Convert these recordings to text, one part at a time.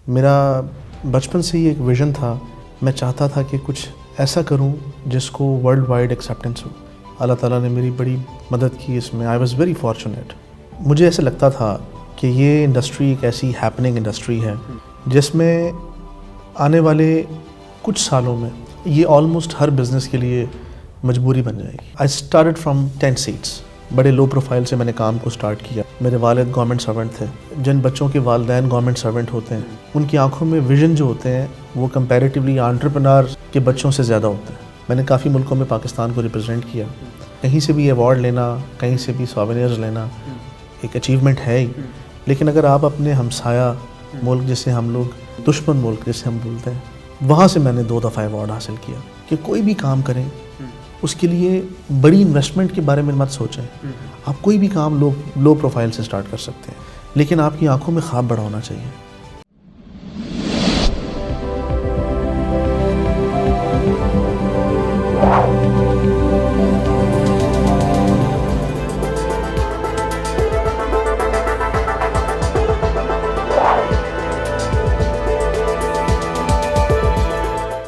میرا بچپن سے ہی ایک ویژن تھا. میں چاہتا تھا کہ کچھ ایسا کروں جس کو ورلڈ وائڈ ایکسیپٹنس ہو. اللہ تعالیٰ نے میری بڑی مدد کی اس میں. آئی واز ویری فارچونیٹ. مجھے ایسا لگتا تھا کہ یہ انڈسٹری ایک ایسی ہیپننگ انڈسٹری ہے جس میں آنے والے کچھ سالوں میں یہ آلموسٹ ہر بزنس کے لیے مجبوری بن جائے گی. I started from 10 seats. بڑے لو پروفائل سے میں نے کام کو سٹارٹ کیا. میرے والد گورنمنٹ سرونٹ تھے. جن بچوں کے والدین گورنمنٹ سرونٹ ہوتے ہیں ان کی آنکھوں میں ویژن جو ہوتے ہیں وہ کمپیریٹیولی انٹرپرینور کے بچوں سے زیادہ ہوتے ہیں. میں نے کافی ملکوں میں پاکستان کو ریپرزینٹ کیا. کہیں سے بھی ایوارڈ لینا, کہیں سے بھی سوینئرز لینا ایک اچیومنٹ ہے ہی. لیکن اگر آپ اپنے ہمسایہ ملک جسے ہم لوگ دشمن ملک جسے ہم بولتے ہیں, وہاں سے میں نے 2 دفعہ ایوارڈ حاصل کیا. کہ کوئی بھی کام کریں اس کے لیے بڑی انویسٹمنٹ کے بارے میں مت سوچیں. آپ کوئی بھی کام لو پروفائل سے سٹارٹ کر سکتے ہیں, لیکن آپ کی آنکھوں میں خواب بڑا ہونا چاہیے.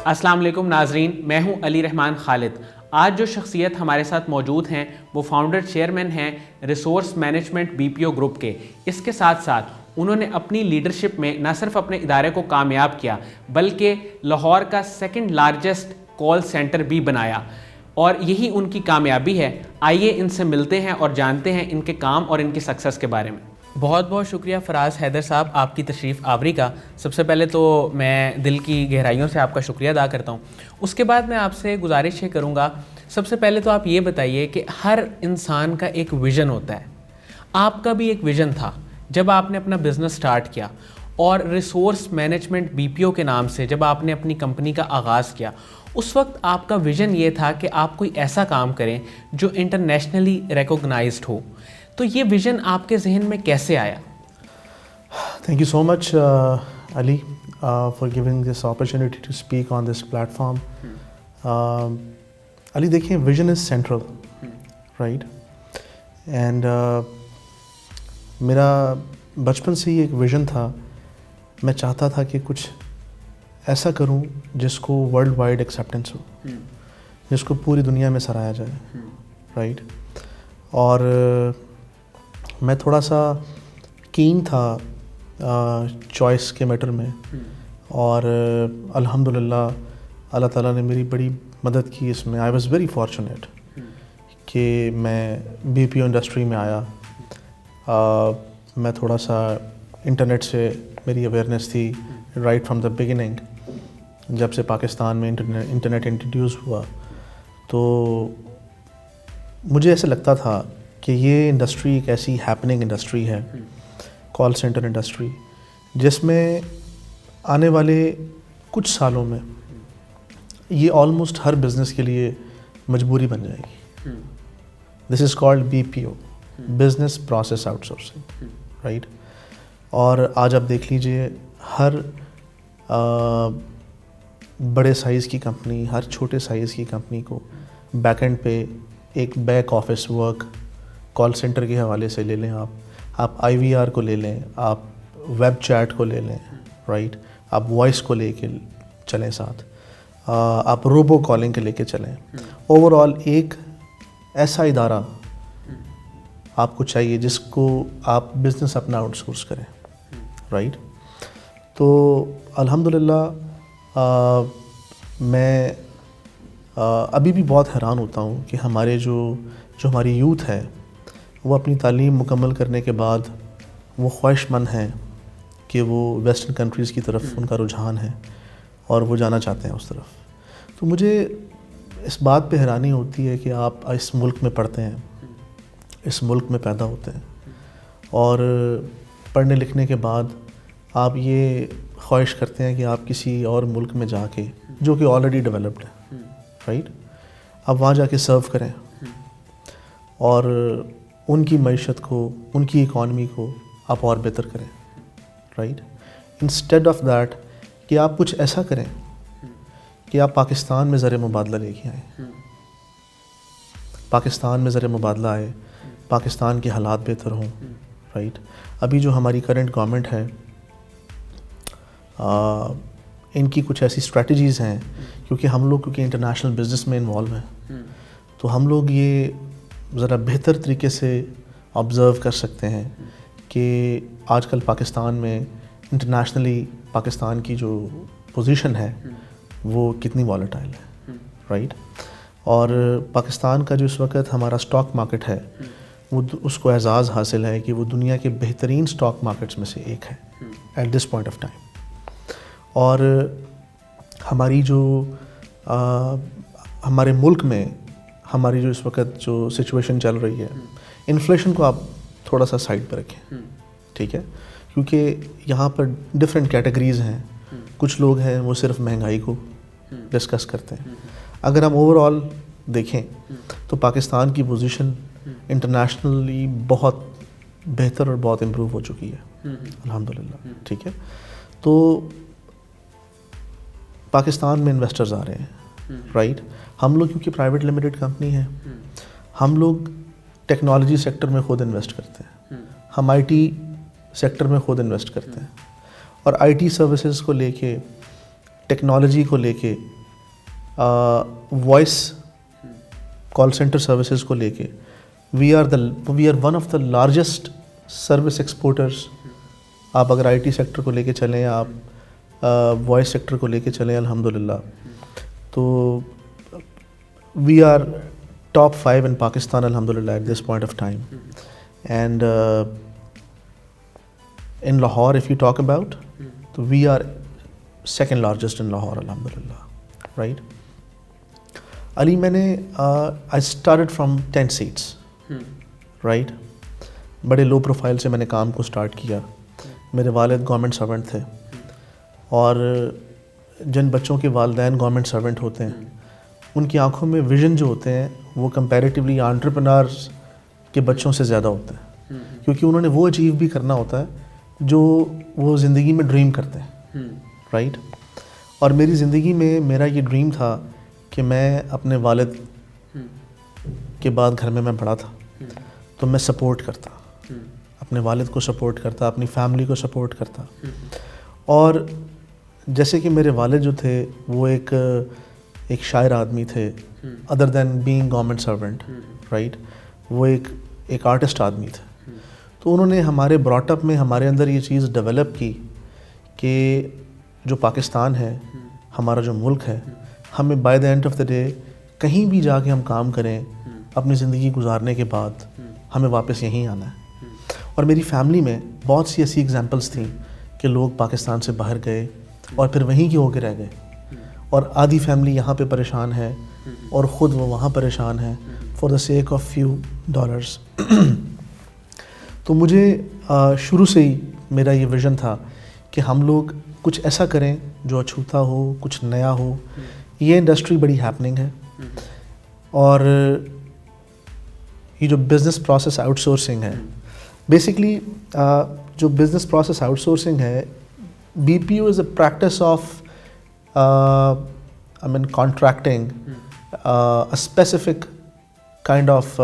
السلام علیکم ناظرین, میں ہوں علی رحمان خالد. آج جو شخصیت ہمارے ساتھ موجود ہیں وہ فاؤنڈر چیئرمین ہیں ریسورس مینجمنٹ BPO گروپ کے. اس کے ساتھ ساتھ انہوں نے اپنی لیڈرشپ میں نہ صرف اپنے ادارے کو کامیاب کیا بلکہ لاہور کا 2nd لارجسٹ کال سینٹر بھی بنایا, اور یہی ان کی کامیابی ہے. آئیے ان سے ملتے ہیں اور جانتے ہیں ان کے کام اور ان کی سکسیس کے بارے میں. بہت بہت شکریہ فراز حیدر صاحب آپ کی تشریف آوری کا. سب سے پہلے تو میں دل کی گہرائیوں سے آپ کا شکریہ ادا کرتا ہوں. اس کے بعد میں آپ سے گزارش یہ کروں گا, سب سے پہلے تو آپ یہ بتائیے کہ ہر انسان کا ایک ویژن ہوتا ہے. آپ کا بھی ایک ویژن تھا جب آپ نے اپنا بزنس سٹارٹ کیا, اور ریسورس مینجمنٹ BPO کے نام سے جب آپ نے اپنی کمپنی کا آغاز کیا, اس وقت آپ کا ویژن یہ تھا کہ آپ کوئی ایسا کام کریں جو انٹرنیشنلی ریکوگنائزڈ ہو. تو یہ ویژن آپ کے ذہن میں کیسے آیا؟ Thank you so much Ali for giving this opportunity to speak on this platform. Ali دیکھیں, vision is central, right. And میرا بچپن سے ہی ایک ویژن تھا. میں چاہتا تھا کہ کچھ ایسا کروں جس کو ورلڈ وائڈ ایکسیپٹنس ہو, جس کو پوری دنیا میں سراہا جائے, رائٹ. اور میں تھوڑا سا کین تھا چوائس کے میٹر میں, اور الحمدللہ اللہ تعالیٰ نے میری بڑی مدد کی اس میں. آئی واز ویری فارچونیٹ کہ میں BPO انڈسٹری میں آیا. میں تھوڑا سا انٹرنیٹ سے میری اویئرنیس تھی رائٹ فرام دا بگننگ. جب سے پاکستان میں انٹرنیٹ انٹروڈیوس ہوا تو مجھے ایسا لگتا تھا کہ یہ انڈسٹری ایک ایسی ہیپننگ انڈسٹری ہے, کال سینٹر انڈسٹری, جس میں آنے والے کچھ سالوں میں یہ آلموسٹ ہر بزنس کے لیے مجبوری بن جائے گی. This is called BPO, business process outsourcing, right. اور آج آپ دیکھ لیجئے ہر بڑے سائز کی کمپنی, ہر چھوٹے سائز کی کمپنی کو بیک اینڈ پہ ایک back office work call centre کے حوالے سے لے لیں. آپ IVR کو لے لیں, آپ ویب چیٹ کو لے لیں, رائٹ. آپ وائس کو لے کے چلیں ساتھ, آپ روبو کالنگ کے لے کے چلیں. اوور آل ایک ایسا ادارہ آپ کو چاہیے جس کو آپ بزنس اپنا آؤٹ سورس کریں, رائٹ. تو الحمدللہ میں ابھی بھی بہت حیران ہوتا ہوں کہ ہمارے جو ہماری یوتھ ہے وہ اپنی تعلیم مکمل کرنے کے بعد وہ خواہش مند ہیں کہ وہ ویسٹرن کنٹریز کی طرف ان کا رجحان ہے اور وہ جانا چاہتے ہیں اس طرف. تو مجھے اس بات پہ حیرانی ہوتی ہے کہ آپ اس ملک میں پڑھتے ہیں, اس ملک میں پیدا ہوتے ہیں, اور پڑھنے لکھنے کے بعد آپ یہ خواہش کرتے ہیں کہ آپ کسی اور ملک میں جا کے جو کہ آلریڈی ڈیولپڈ ہے, رائٹ, آپ وہاں جا کے سرو کریں اور ان کی معیشت کو, ان کی اکانومی کو آپ اور بہتر کریں, رائٹ. انسٹیڈ آف دیٹ کہ آپ کچھ ایسا کریں کہ آپ پاکستان میں زر مبادلہ لے کے آئیں, پاکستان میں زر مبادلہ آئے, پاکستان کے حالات بہتر ہوں, رائٹ. ابھی جو ہماری کرنٹ گورنمنٹ ہے ان کی کچھ ایسی اسٹریٹجیز ہیں کیونکہ ہم لوگ انٹرنیشنل بزنس میں انوالو ہیں تو ہم لوگ یہ ذرا بہتر طریقے سے آبزرو کر سکتے ہیں کہ آج کل پاکستان میں انٹرنیشنلی پاکستان کی جو پوزیشن ہے وہ کتنی والیٹائل ہے، رائٹ. اور پاکستان کا جو اس وقت ہمارا اسٹاک مارکیٹ ہے وہ اس کو اعزاز حاصل ہے کہ وہ دنیا کے بہترین اسٹاک مارکیٹس میں سے ایک ہے at this point of time. اور ہماری جو ہمارے ملک میں ہماری جو اس وقت جو سچویشن چل رہی ہے، انفلیشن کو آپ تھوڑا سا سائڈ پہ رکھیں، ٹھیک ہے، کیونکہ یہاں پر ڈفرینٹ کیٹیگریز ہیں. کچھ لوگ ہیں وہ صرف مہنگائی کو ڈسکس کرتے ہیں. اگر ہم اوور آل دیکھیں تو پاکستان کی پوزیشن انٹرنیشنلی بہت بہتر اور بہت امپروو ہو چکی ہے الحمدللہ، ٹھیک ہے. تو پاکستان میں انویسٹرز آ رہے ہیں، رائٹ. ہم لوگ کیونکہ پرائیویٹ لمیٹڈ کمپنی ہے، ہم لوگ ٹیکنالوجی سیکٹر میں خود انویسٹ کرتے ہیں، ہم آئی ٹی سیکٹر میں خود انویسٹ کرتے ہیں، اور آئی ٹی سروسز کو لے کے، ٹیکنالوجی کو لے کے، وائس کال سینٹر سروسز کو لے کے we are one of the largest service exporters. آپ اگر آئی ٹی سیکٹر کو لے کے چلیں، آپ وائس سیکٹر کو لے کے چلیں الحمدللہ، تو we are top 5 in Pakistan الحمدللہ at this point of time. And in Lahore if you talk about, so we are second largest in Lahore alhamdulillah, right. Ali maine I started from 10 seats, right. بڑے low profile سے میں نے کام کو start کیا. میرے والد government servant تھے، اور جن بچوں کے والدین گورنمنٹ سرونٹ ہوتے ہیں ان کی آنکھوں میں ویژن جو ہوتے ہیں وہ کمپیریٹیولی انٹرپرینورز کے بچوں سے زیادہ ہوتے ہیں، کیونکہ انہوں نے وہ اچیو بھی کرنا ہوتا ہے جو وہ زندگی میں ڈریم کرتے ہیں، رائٹ. اور میری زندگی میں میرا یہ ڈریم تھا کہ میں اپنے والد کے بعد گھر میں بڑا تھا تو میں سپورٹ کرتا، اپنے والد کو سپورٹ کرتا، اپنی فیملی کو سپورٹ کرتا. اور جیسے کہ میرے والد جو تھے وہ ایک شاعر آدمی تھے، ادر دین بینگ گورنمنٹ سرونٹ، رائٹ. وہ ایک آرٹسٹ آدمی تھے. تو انہوں نے ہمارے براٹ اپ میں ہمارے اندر یہ چیز ڈیولپ کی کہ جو پاکستان ہے، ہمارا جو ملک ہے، ہمیں by the and of the day کہیں بھی جا کے ہم کام کریں اپنی زندگی گزارنے کے بعد ہمیں واپس یہیں آنا ہے. اور میری فیملی میں بہت سی ایسی ایگزامپلس تھیں کہ لوگ پاکستان سے باہر گئے اور پھر وہیں کے ہو کے رہ گئے، اور آدھی فیملی یہاں پہ پریشان ہے اور خود وہ وہاں پریشان ہے for the sake of few dollars. تو مجھے شروع سے ہی میرا یہ ویژن تھا کہ ہم لوگ کچھ ایسا کریں جو اچھوتا ہو، کچھ نیا ہو. یہ انڈسٹری بڑی ہیپننگ ہے، اور یہ جو بزنس پروسیس آؤٹ سورسنگ ہے، بیسکلی جو بزنس پروسیس آؤٹ سورسنگ ہے، B P U is a practice of contracting a specific kind of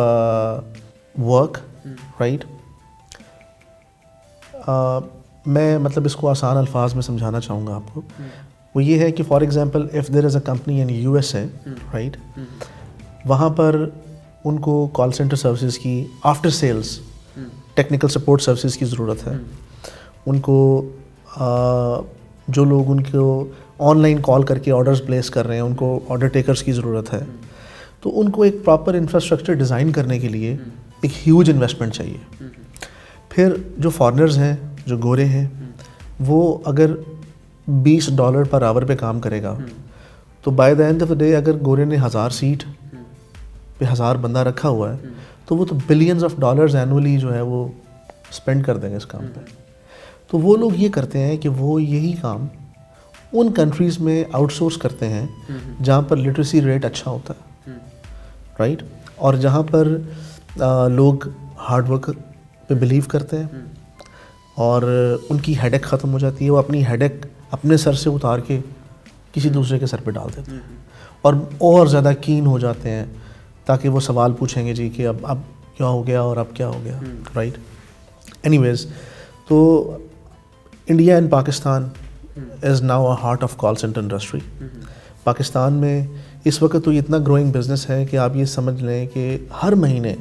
work, right. میں مطلب اس کو آسان الفاظ میں سمجھانا چاہوں گا آپ کو. وہ یہ ہے کہ for example if there is a company in U S A, right, وہاں پر ان کو کال سینٹر سروسز کی، after sales technical support services کی ضرورت ہے. ان کو جو لوگ ان کو آن لائن کال کر کے آرڈرز پلیس کر رہے ہیں، ان کو آرڈر ٹیکرز کی ضرورت ہے. تو ان کو ایک پراپر انفراسٹرکچر ڈیزائن کرنے کے لیے ایک ہیوج انویسٹمنٹ چاہیے. پھر جو فارنرز ہیں، جو گورے ہیں، وہ اگر $20 پر آور پہ کام کرے گا تو by the and of the day اگر گورے نے 1000 سیٹ پہ 1000 بندہ رکھا ہوا ہے تو وہ تو بلینز آف ڈالرز اینولی جو ہے وہ اسپینڈ کر دیں گے اس کام پہ. تو وہ لوگ یہ کرتے ہیں کہ وہ یہی کام ان کنٹریز میں آؤٹ سورس کرتے ہیں جہاں پر لٹریسی ریٹ اچھا ہوتا ہے، رائٹ، اور جہاں پر لوگ ہارڈ ورک پہ بلیو کرتے ہیں اور ان کی ہیڈیک ختم ہو جاتی ہے. وہ اپنی ہیڈیک اپنے سر سے اتار کے کسی دوسرے کے سر پہ ڈال دیتے ہیں اور زیادہ کین ہو جاتے ہیں تاکہ وہ سوال پوچھیں گے جی کہ اب کیا ہو گیا اور اب کیا ہو گیا، رائٹ. اینی ویز، تو India and Pakistan is now a heart of call centre industry. Pakistan میں اس وقت تو یہ اتنا گروئنگ بزنس ہے کہ آپ یہ سمجھ لیں کہ ہر مہینے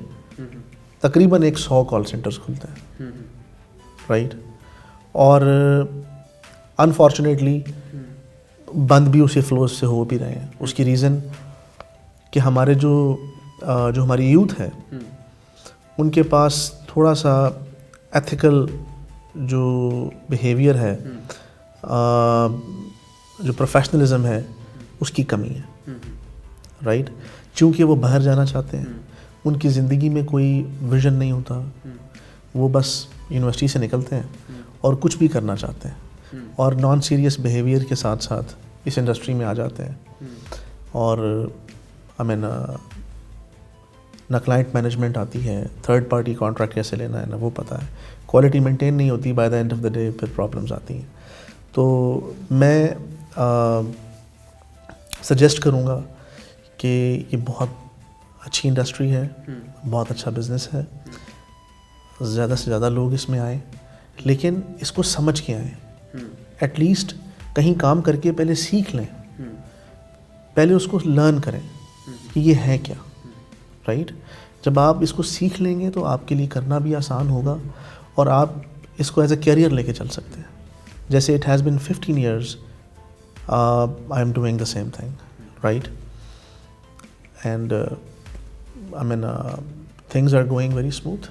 تقریباً 100 کال سینٹرز کھلتے ہیں, رائٹ. اور انفارچونیٹلی بند بھی اسی فلوز سے ہو بھی رہے ہیں. اس کی ریزن کہ ہمارے جو ہماری یوتھ ہے ان کے پاس تھوڑا سا ایتھیکل جو بیہیویئر ہے, جو پروفیشنلزم ہے, اس کی کمی ہے, رائٹ. چونکہ وہ باہر جانا چاہتے ہیں, ان کی زندگی میں کوئی ویژن نہیں ہوتا, وہ بس یونیورسٹی سے نکلتے ہیں اور کچھ بھی کرنا چاہتے ہیں اور نان سیریس بیہیویئر کے ساتھ ساتھ اس انڈسٹری میں آ جاتے ہیں. اور نہ کلائنٹ مینجمنٹ آتی ہے, تھرڈ پارٹی کانٹریکٹ کیسے لینا ہے نہ وہ پتہ ہے, کوالٹی مینٹین نہیں ہوتی, by the and of the day پھر پرابلمس آتی ہیں. تو میں سجیسٹ کروں گا کہ یہ بہت اچھی انڈسٹری ہے, بہت اچھا بزنس ہے, زیادہ سے زیادہ لوگ اس میں آئیں, لیکن اس کو سمجھ کے آئیں. ایٹ لیسٹ کہیں کام کر کے پہلے سیکھ لیں, پہلے اس کو لرن کریں کہ یہ ہے کیا, رائٹ. جب آپ اس کو سیکھ لیں گے تو آپ کے لیے کرنا بھی آسان ہوگا اور آپ اس کو ایز اے کیریئر لے کے چل سکتے ہیں. جیسے it has been 15 years I'm doing the same thing, right. And things are going very smooth.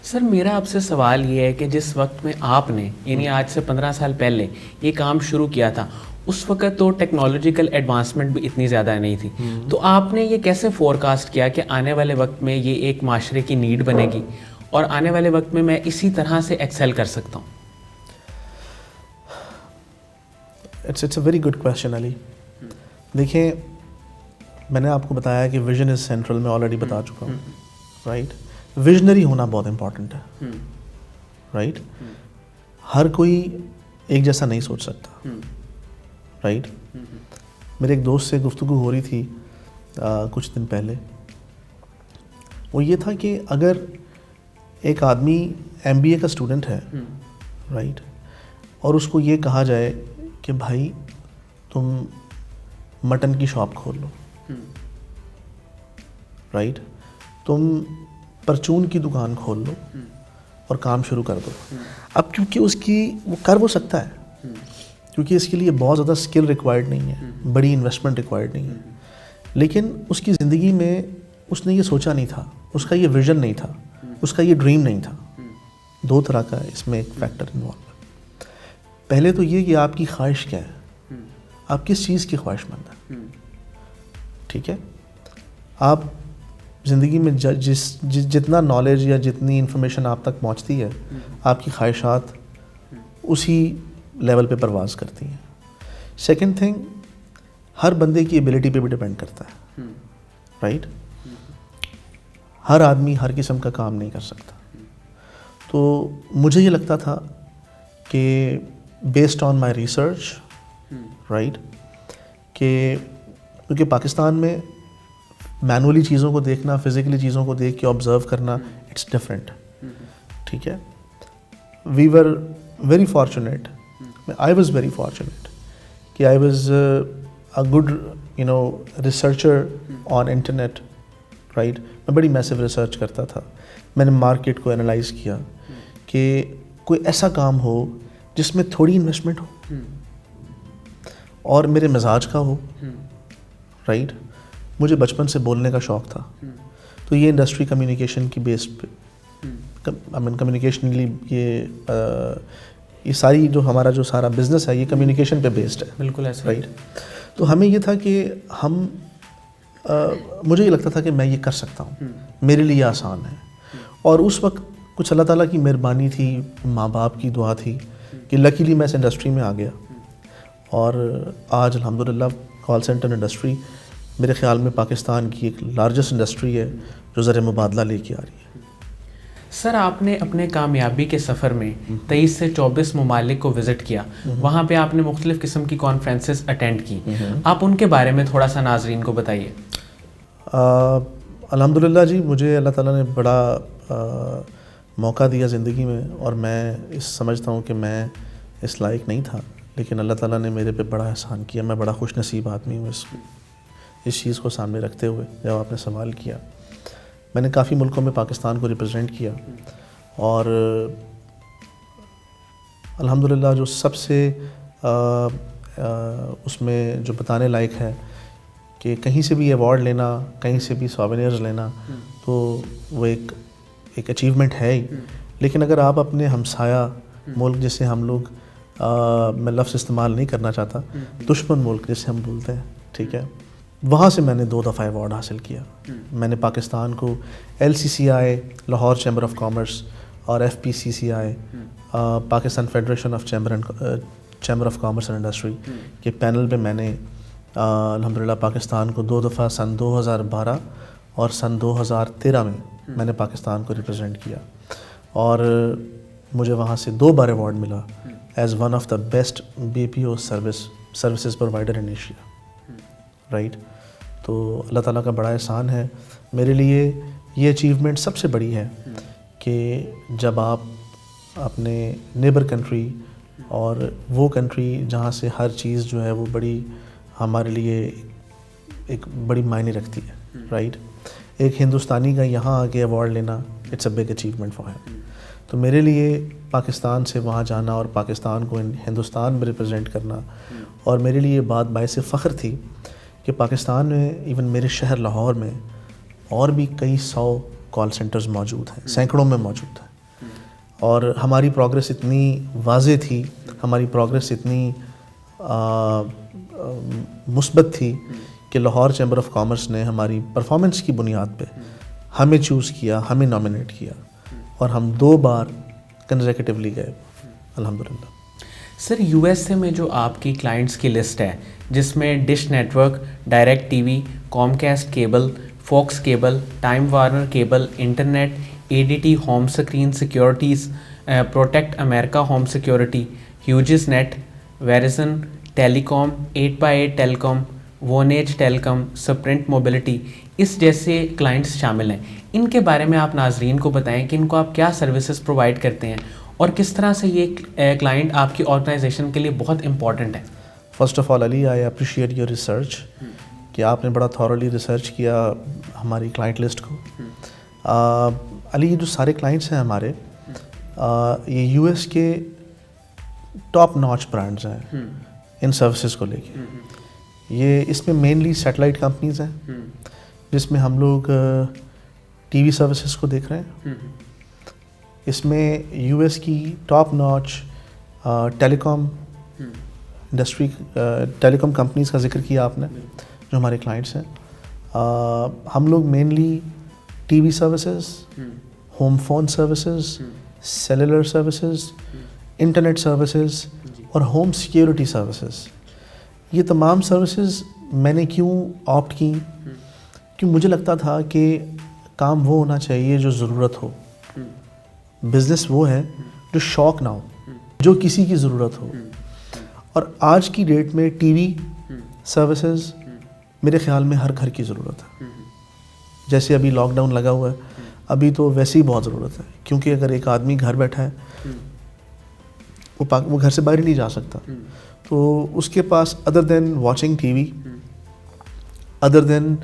Sir میرا آپ سے سوال یہ ہے کہ جس وقت میں آپ نے یعنی آج سے 15 سال پہلے یہ کام شروع کیا تھا, اس وقت تو ٹیکنالوجیکل ایڈوانسمنٹ بھی اتنی زیادہ نہیں تھی, تو آپ نے یہ کیسے فور کاسٹ کیا کہ آنے والے وقت میں یہ ایک معاشرے کی نیڈ بنے گی اور آنے والے وقت میں اسی طرح سے ایکسل کر سکتا ہوں؟ It's a very good question Ali. دیکھیں, میں نے آپ کو بتایا کہ ویژن از سینٹرل, میں آلریڈی بتا چکا ہوں, رائٹ. ویژنری ہونا بہت امپورٹنٹ ہے, رائٹ. ہر کوئی ایک جیسا نہیں سوچ سکتا, رائٹ. میرے ایک دوست سے گفتگو ہو رہی تھی کچھ دن پہلے, وہ یہ تھا کہ اگر ایک آدمی MBA کا اسٹوڈنٹ ہے, رائٹ, اور اس کو یہ کہا جائے کہ بھائی تم مٹن کی شاپ کھول لو, رائٹ, تم پرچون کی دکان کھول لو اور کام شروع کر دو. اب کیونکہ اس کی وہ کر وہ سکتا ہے, کیونکہ اس کے لیے بہت زیادہ اسکل ریکوائرڈ نہیں ہے, بڑی انویسٹمنٹ ریکوائرڈ نہیں ہے, لیکن اس کی زندگی میں اس نے یہ سوچا نہیں تھا, اس کا یہ ویژن نہیں تھا, اس کا یہ ڈریم نہیں تھا. دو طرح کا اس میں ایک فیکٹر انوالو ہے. پہلے تو یہ کہ آپ کی خواہش کیا ہے, آپ کس چیز کی خواہش مند ہیں, ٹھیک ہے. آپ زندگی میں جتنا نالج یا جتنی انفارمیشن آپ تک پہنچتی ہے, آپ کی خواہشات اسی لیول پہ پرواز کرتی ہیں. سیکنڈ تھنگ, ہر بندے کی ایبلٹی پہ بھی ڈپینڈ کرتا ہے, رائٹ. ہر آدمی ہر قسم کا کام نہیں کر سکتا. تو مجھے یہ لگتا تھا کہ based on my research, right, کہ کیونکہ پاکستان میں مینولی چیزوں کو دیکھنا, فزیکلی چیزوں کو دیکھ کے آبزرو کرنا, اٹس ڈفرینٹ, ٹھیک ہے. We were very fortunate, I was very fortunate کہ I was a good researcher on internet, right. میں بڑی میسو ریسرچ کرتا تھا. میں نے مارکیٹ کو انالائز کیا کہ کوئی ایسا کام ہو جس میں تھوڑی انویسٹمنٹ ہو اور میرے مزاج کا ہو, رائٹ. مجھے بچپن سے بولنے کا شوق تھا, تو یہ انڈسٹری کمیونیکیشن کی بیس پہ, کمیونیکیشنلی یہ ساری جو ہمارا جو سارا بزنس ہے یہ کمیونیکیشن پہ بیسڈ ہے. بالکل ایسا, رائٹ. تو ہمیں یہ تھا کہ مجھے یہ لگتا تھا کہ میں یہ کر سکتا ہوں, میرے لیے آسان ہے. اور اس وقت کچھ اللہ تعالیٰ کی مہربانی تھی, ماں باپ کی دعا تھی کہ لکیلی میں اس انڈسٹری میں آ گیا. اور آج الحمدللہ کال سینٹر انڈسٹری میرے خیال میں پاکستان کی ایک لارجسٹ انڈسٹری ہے جو زر مبادلہ لے کے آ رہی ہے. سر آپ نے اپنے کامیابی کے سفر میں 23 سے 24 ممالک کو وزٹ کیا, وہاں پہ آپ نے مختلف قسم کی کانفرنسز اٹینڈ کی, آپ ان کے بارے میں تھوڑا سا ناظرین کو بتائیے. الحمدللہ جی, مجھے اللہ تعالیٰ نے بڑا موقع دیا زندگی میں, اور میں سمجھتا ہوں کہ میں اس لائق نہیں تھا لیکن اللہ تعالیٰ نے میرے پہ بڑا احسان کیا. میں بڑا خوش نصیب آدمی ہوں اس چیز کو سامنے رکھتے ہوئے. جب آپ نے سوال کیا, میں نے کافی ملکوں میں پاکستان کو ریپرزینٹ کیا, اور الحمدللہ جو سب سے اس میں جو بتانے لائق ہے کہ کہیں سے بھی ایوارڈ لینا, کہیں سے بھی سووینئرز لینا, تو وہ ایک اچیومنٹ ہے ہی. لیکن اگر آپ اپنے ہمسایہ ملک, جسے ہم لوگ میں لفظ استعمال نہیں کرنا چاہتا, دشمن ملک جسے ہم بولتے ہیں, ٹھیک ہے, وہاں سے میں نے 2 دفعہ ایوارڈ حاصل کیا. میں نے پاکستان کو LCCI Lahore chamber of commerce اور FPCCI Pakistan federation of chamber of commerce and industry کے پینل پہ میں نے الحمدللہ پاکستان کو 2 دفعہ سن 2012 اور سن 2013 میں نے پاکستان کو ریپرزینٹ کیا, اور مجھے وہاں سے 2 بار ایوارڈ ملا as one of the best BPO services provider in Asia, right. تو اللہ تعالیٰ کا بڑا احسان ہے میرے لیے. یہ اچیومنٹ سب سے بڑی ہے کہ جب آپ اپنے نیبر کنٹری, اور وہ کنٹری جہاں سے ہر چیز جو ہے وہ بڑی ہمارے لیے ایک بڑی معنی رکھتی ہے, رائٹ. ایک ہندوستانی کا یہاں آ کے ایوارڈ لینا, it's a big achievement for ہم. تو میرے لیے پاکستان سے وہاں جانا اور پاکستان کو ہندوستان میں ریپرزینٹ کرنا, اور میرے لیے یہ بات باعث فخر تھی کہ پاکستان میں ایون میرے شہر لاہور میں اور بھی کئی 100 کال سینٹرز موجود ہیں, سینکڑوں میں موجود ہیں, اور ہماری پروگریس اتنی واضح تھی, ہماری پروگریس اتنی مثبت تھی کہ لاہور چیمبر آف کامرس نے ہماری پرفارمنس کی بنیاد پہ ہمیں چوز کیا, ہمیں نامنیٹ کیا, اور ہم 2 بار کنزیکٹیولی گئے الحمدللہ. سر USA میں جو آپ کی کلائنٹس کی لسٹ ہے, جس میں Dish Network, Direct TV, Comcast cable, Fox cable, Time Warner cable, internet, ADT home screen securities, Protect America home security, HughesNet, Verizon telecom, 8x8 telecom, Vonage telecom, Sprint mobility, اس جیسے clients شامل ہیں. ان کے بارے میں آپ ناظرین کو بتائیں کہ ان کو آپ کیا سروسز پرووائڈ کرتے ہیں, اور کس طرح سے یہ کلائنٹ آپ کی آرگنائزیشن کے لیے بہت امپورٹنٹ ہے. First of all Ali, I appreciate your research, کہ آپ نے بڑا تھورلی ریسرچ کیا ہماری کلائنٹ لسٹ کو. علی, یہ جو سارے کلائنٹس ہیں ہمارے, یہ US کے ٹاپ ناچ برانڈز ہیں ان سروسز کو لے کے. یہ اس میں مینلی سیٹلائٹ کمپنیز ہیں, جس میں ہم لوگ TV سروسز کو دیکھ رہے ہیں. اس میں US کی ٹاپ ناچ ٹیلی کام انڈسٹری, ٹیلی کام کمپنیز کا ذکر کیا آپ نے, جو ہمارے کلائنٹس ہیں. ہم لوگ mainly TV services, home phone services, cellular services, internet services اور ہوم سیکیورٹی سروسز, یہ تمام سروسز میں نے کیوں آپٹ کی, کیوں مجھے لگتا تھا کہ کام وہ ہونا چاہیے جو ضرورت ہو. بزنس وہ ہے جو شوق نہ ہو, جو کسی کی ضرورت ہو. اور آج کی ڈیٹ میں ٹی وی سروسز میرے خیال میں ہر گھر کی ضرورت ہے. جیسے ابھی لاک ڈاؤن لگا ہوا ہے, ابھی تو ویسے ہی بہت ضرورت ہے, کیونکہ اگر ایک آدمی گھر بیٹھا ہے وہ گھر سے باہر ہی نہیں جا سکتا, تو اس کے پاس other than watching TV, other than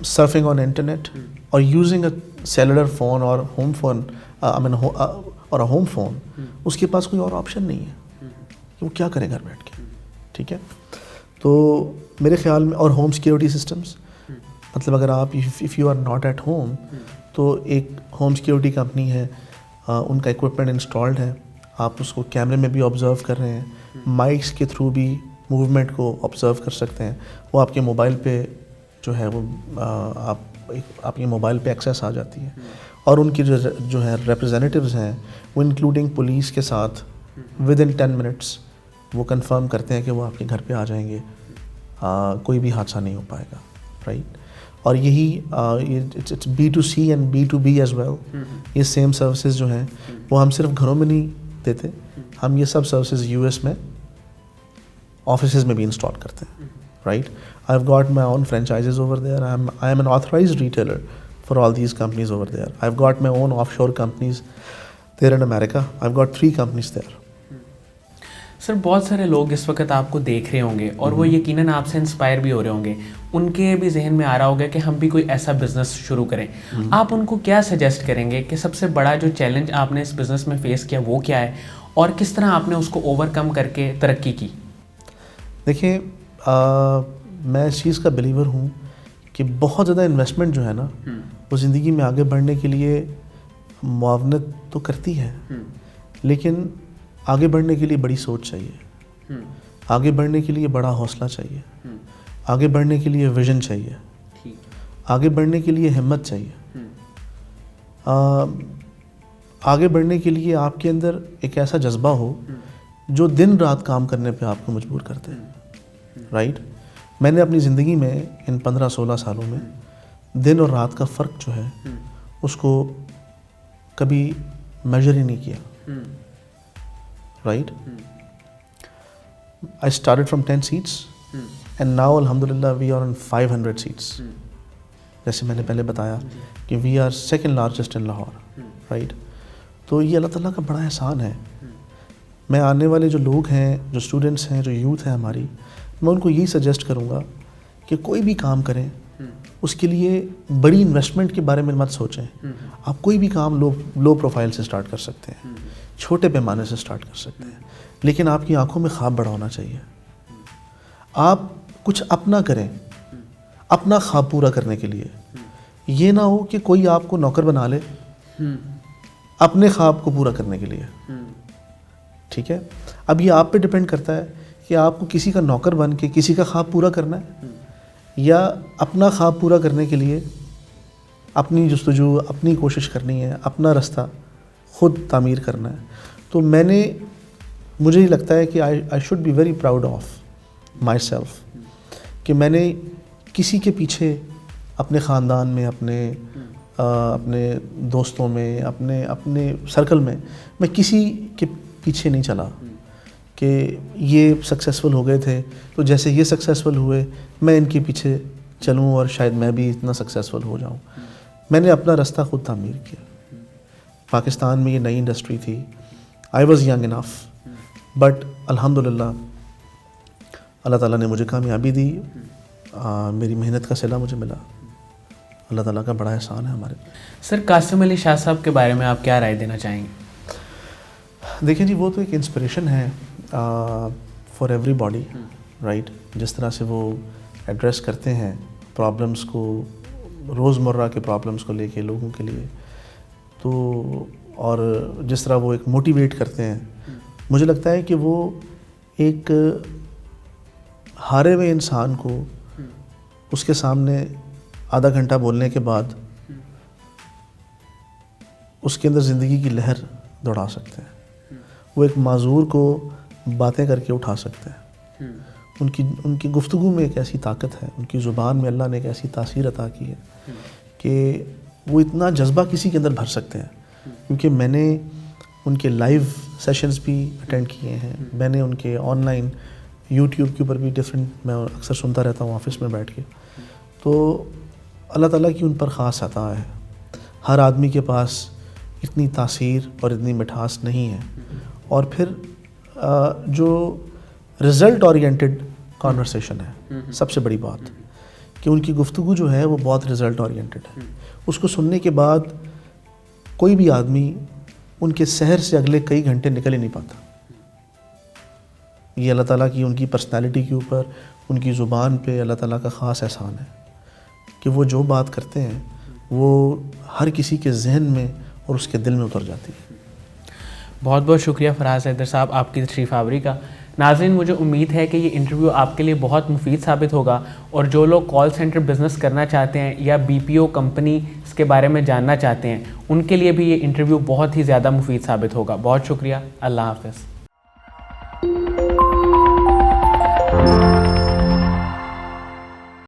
surfing on internet اور یوزنگ اے سیلولر فون اور ہوم فون اور ہوم فون, اس کے پاس کوئی اور آپشن نہیں ہے کہ وہ کیا کرے گھر بیٹھ کے. ٹھیک ہے, تو میرے خیال میں, اور ہوم سیکیورٹی سسٹمز, مطلب اگر آپ if you are not at home, تو ایک ہوم سیکیورٹی کمپنی ہے, ان کا اکوپمنٹ انسٹالڈ ہے, آپ اس کو کیمرے میں بھی آبزرو کر رہے ہیں, مائکس کے تھرو بھی موومنٹ کو آبزرو کر سکتے ہیں, وہ آپ کے موبائل پہ جو ہے وہ آپ کے موبائل پہ ایکسیس آ جاتی ہے. اور ان کی جو ہے ریپرزینیٹیوز ہیں, وہ انکلوڈنگ پولیس کے ساتھ ود ان 10 منٹس وہ کنفرم کرتے ہیں کہ وہ آپ کے گھر پہ آ جائیں گے, کوئی بھی حادثہ نہیں ہو پائے گا. رائٹ, اور یہی it's B2C and B2B as well. یہ سیم سروسز جو ہیں وہ ہم صرف گھروں میں نہیں دیتے, ہم یہ سب سروسز US میں آفیسز میں بھی انسٹال کرتے ہیں. Right? I've got my own franchises over there. I am an authorized retailer for all these companies over there. I've got my own offshore companies there in America. I've got 3 companies there. سر بہت سارے لوگ اس وقت آپ کو دیکھ رہے ہوں گے اور وہ یقیناً آپ سے انسپائر بھی ہو رہے ہوں گے, ان کے بھی ذہن میں آ رہا ہوگا کہ ہم بھی کوئی ایسا بزنس شروع کریں. آپ ان کو کیا سجیسٹ کریں گے کہ سب سے بڑا جو چیلنج آپ نے اس بزنس میں فیس کیا وہ کیا ہے, اور کس طرح آپ نے اس کو اوور کم کر کے ترقی کی؟ دیکھیں, میں اس چیز کا بلیور ہوں کہ بہت زیادہ انویسٹمنٹ جو ہے نا وہ زندگی میں آگے بڑھنے کے لیے معاونت تو کرتی ہے, لیکن آگے بڑھنے کے لیے بڑی سوچ چاہیے, آگے بڑھنے کے لیے بڑا حوصلہ چاہیے, آگے بڑھنے کے لیے ویژن چاہیے, آگے بڑھنے کے لیے ہمت چاہیے, آگے بڑھنے کے لیے آپ کے اندر ایک ایسا جذبہ ہو جو دن رات کام کرنے پہ آپ کو مجبور کرتے ہیں. رائٹ, میں نے اپنی زندگی میں ان 15-16 سالوں میں دن اور رات کا فرق جو ہے اس کو کبھی میجر ہی نہیں کیا. Right, I started from 10 seats and now alhamdulillah we are on 500 seats. جیسے میں نے پہلے بتایا کہ we are second largest in Lahore. Right, تو یہ اللہ تعالیٰ کا بڑا احسان ہے. میں آنے والے جو لوگ ہیں, جو اسٹوڈنٹس ہیں, جو یوتھ ہے ہماری, میں ان کو یہی سجیسٹ کروں گا کہ کوئی بھی کام کریں اس کے لیے بڑی انویسٹمنٹ کے بارے میں مت سوچیں. آپ کوئی بھی کام لو پروفائل سے سٹارٹ کر سکتے ہیں, چھوٹے پیمانے سے سٹارٹ کر سکتے ہیں, لیکن آپ کی آنکھوں میں خواب بڑا ہونا چاہیے. آپ کچھ اپنا کریں, اپنا خواب پورا کرنے کے لیے. یہ نہ ہو کہ کوئی آپ کو نوکر بنا لے اپنے خواب کو پورا کرنے کے لیے. ٹھیک ہے, اب یہ آپ پہ ڈپینڈ کرتا ہے کہ آپ کو کسی کا نوکر بن کے کسی کا خواب پورا کرنا ہے یا اپنا خواب پورا کرنے کے لیے اپنی جستجو, اپنی کوشش کرنی ہے, اپنا رستہ خود تعمیر کرنا ہے. تو مجھے یہ لگتا ہے کہ I should be very proud of myself کہ میں نے کسی کے پیچھے اپنے خاندان میں, اپنے دوستوں میں, اپنے سرکل میں کسی کے پیچھے نہیں چلا کہ یہ سکسیزفل ہو گئے تھے تو جیسے یہ سکسیزفل ہوئے میں ان کے پیچھے چلوں اور شاید میں بھی اتنا سکسیزفل ہو جاؤں. میں نے اپنا رستہ خود تعمیر کیا. پاکستان میں یہ نئی انڈسٹری تھی, I was young enough, but الحمدللہ اللہ تعالیٰ نے مجھے کامیابی دی, میری محنت کا صلہ مجھے ملا. اللہ تعالیٰ کا بڑا احسان ہے ہمارے. سر قاسم علی شاہ صاحب کے بارے میں آپ کیا رائے دینا چاہیں گے؟ دیکھیں جی, وہ تو ایک انسپریشن ہے فار ایوری باڈی. رائٹ, جس طرح سے وہ ایڈریس کرتے ہیں پرابلمس کو, روزمرہ کے پرابلمس کو لے کے لوگوں کے لیے, تو اور جس طرح وہ ایک موٹیویٹ کرتے ہیں, مجھے لگتا ہے کہ وہ ایک ہارے ہوئے انسان کو اس کے سامنے آدھا گھنٹہ بولنے کے بعد اس کے اندر زندگی کی لہر دوڑا سکتے ہیں. وہ ایک معذور کو باتیں کر کے اٹھا سکتے ہیں. ان کی گفتگو میں ایک ایسی طاقت ہے, ان کی زبان میں اللہ نے ایک ایسی تاثیر عطا کی ہے کہ وہ اتنا جذبہ کسی کے اندر بھر سکتے ہیں. کیونکہ میں نے ان کے لائیو سیشنز بھی اٹینڈ کیے ہیں, میں نے ان کے آن لائن یوٹیوب کے اوپر بھی ڈفرینٹ میں اکثر سنتا رہتا ہوں آفس میں بیٹھ کے. تو اللہ تعالیٰ کی ان پر خاص عطا ہے. ہر آدمی کے پاس اتنی تاثیر اور اتنی مٹھاس نہیں ہے. اور پھر جو رزلٹ اورینٹڈ کانورسیشن ہے, سب سے بڑی بات کہ ان کی گفتگو جو ہے وہ بہت رزلٹ اورینٹڈ ہے. اس کو سننے کے بعد کوئی بھی آدمی ان کے سحر سے اگلے کئی گھنٹے نکل ہی نہیں پاتا. یہ اللہ تعالیٰ کی ان کی پرسنالٹی کے اوپر, ان کی زبان پہ اللہ تعالیٰ کا خاص احسان ہے کہ وہ جو بات کرتے ہیں وہ ہر کسی کے ذہن میں اور اس کے دل میں اتر جاتی ہے. بہت بہت شکریہ فراز حیدر صاحب آپ کی تشریف آوری کا. ناظرین, مجھے امید ہے کہ یہ انٹرویو آپ کے لیے بہت مفید ثابت ہوگا, اور جو لوگ کال سینٹر بزنس کرنا چاہتے ہیں یا BPO کمپنی اس کے بارے میں جاننا چاہتے ہیں ان کے لیے بھی یہ انٹرویو بہت ہی زیادہ مفید ثابت ہوگا. بہت شکریہ, اللہ حافظ.